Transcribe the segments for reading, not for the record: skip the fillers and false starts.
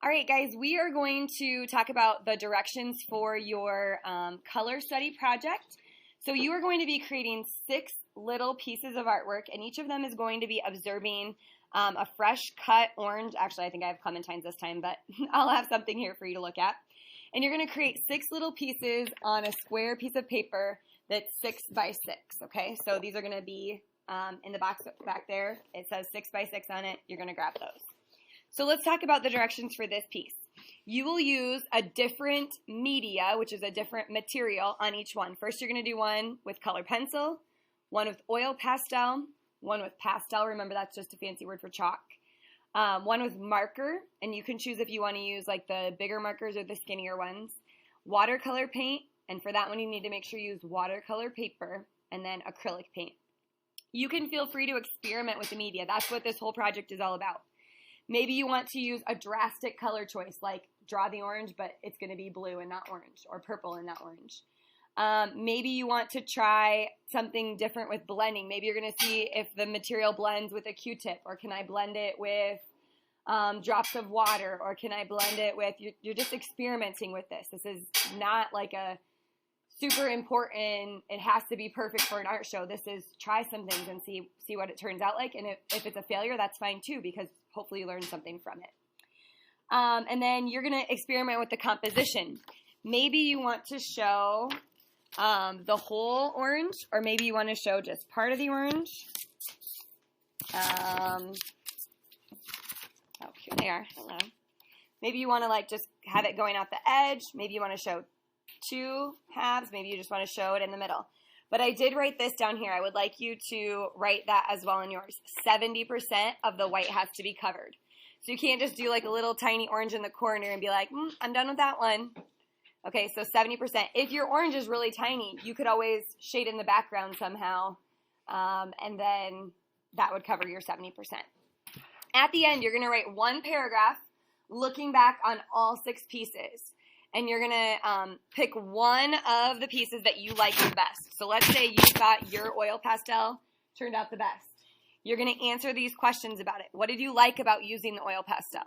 All right, guys, we are going to talk about the directions for your color study project. So you are going to be creating 6 little pieces of artwork, and each of them is going to be observing a fresh cut orange. Actually, I think I have clementines this time, but I'll have something here for you to look at. And you're going to create 6 little pieces on a square piece of paper that's 6 by 6, okay? So these are going to be in the box back there. It says 6 by 6 on it. You're going to grab those. So let's talk about the directions for this piece. You will use a different media, which is a different material on each one. First, you're going to do one with color pencil, one with oil pastel, one with pastel. Remember, that's just a fancy word for chalk. One with marker, and you can choose if you want to use like the bigger markers or the skinnier ones. Watercolor paint, and for that one you need to make sure you use watercolor paper, and then acrylic paint. You can feel free to experiment with the media. That's what this whole project is all about. Maybe you want to use a drastic color choice, like draw the orange, but it's going to be blue and not orange, or purple and not orange. Maybe you want to try something different with blending. Maybe you're going to see if the material blends with a Q-tip, or can I blend it with drops of water, or can I blend it with, you're just experimenting with this. This is not like a super important, it has to be perfect for an art show. This is try some things and see what it turns out like. And if it's a failure, that's fine too, because hopefully you learn something from it. And then you're going to experiment with the composition. Maybe you want to show the whole orange, or maybe you want to show just part of the orange. Oh, here they are. Hello. Maybe you want to like just have it going out the edge. Maybe you want to show 2 halves. Maybe you just want to show it in the middle. But I did write this down here. I would like you to write that as well in yours. 70% of the white has to be covered. So you can't just do like a little tiny orange in the corner and be like, I'm done with that one. Okay, so 70%. If your orange is really tiny, you could always shade in the background somehow, and then that would cover your 70%. At the end, you're going to write 1 paragraph looking back on all 6 pieces. And you're going to pick one of the pieces that you like the best. So let's say you thought your oil pastel turned out the best. You're going to answer these questions about it. What did you like about using the oil pastel?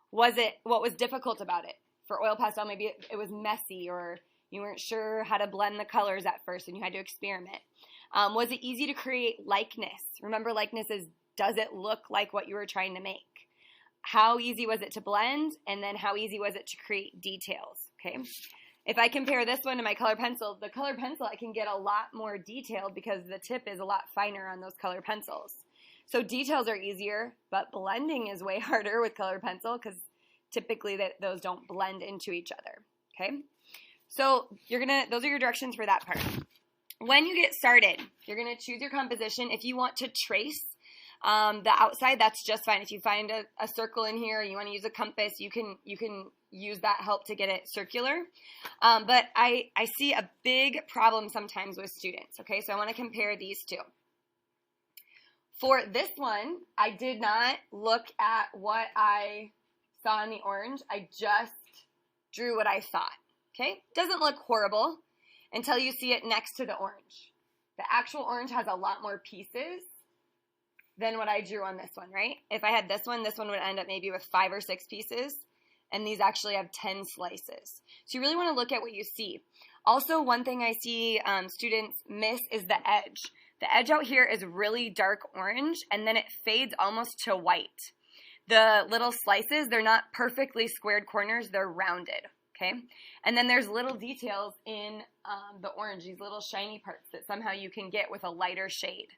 What was difficult about it? For oil pastel, maybe it was messy, or you weren't sure how to blend the colors at first and you had to experiment. Was it easy to create likeness? Remember, likeness is, does it look like what you were trying to make? How easy was it to blend, and then how easy was it to create details, okay? If I compare this one to my color pencil, the color pencil I can get a lot more detailed because the tip is a lot finer on those color pencils. So details are easier, but blending is way harder with color pencil because typically those don't blend into each other, okay? So those are your directions for that part. When you get started, you're going to choose your composition. If you want to trace the outside, that's just fine. If you find a circle in here, you want to use a compass, you can use that help to get it circular. But I see a big problem sometimes with students, okay? So I want to compare these two. For this one, I did not look at what I saw in the orange. I just drew what I thought, okay? Doesn't look horrible until you see it next to the orange. The actual orange has a lot more pieces than what I drew on this one, right? If I had this one would end up maybe with 5 or 6 pieces, and these actually have 10 slices. So you really want to look at what you see. Also, one thing I see students miss is the edge. The edge out here is really dark orange, and then it fades almost to white. The little slices, they're not perfectly squared corners, they're rounded, okay? And then there's little details in the orange, these little shiny parts that somehow you can get with a lighter shade.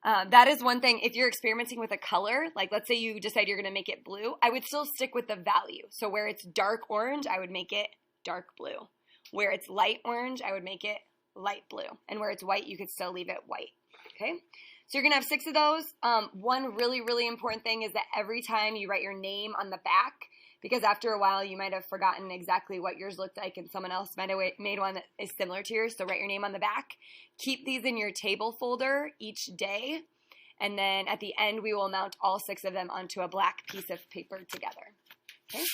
That is one thing. If you're experimenting with a color, like let's say you decide you're going to make it blue, I would still stick with the value. So where it's dark orange, I would make it dark blue. Where it's light orange, I would make it light blue. And where it's white, you could still leave it white. Okay? So you're going to have 6 of those. One really, really important thing is that every time you write your name on the back, because after a while you might have forgotten exactly what yours looked like and someone else might have made one that is similar to yours, so write your name on the back. Keep these in your table folder each day, and then at the end we will mount all 6 of them onto a black piece of paper together. Okay?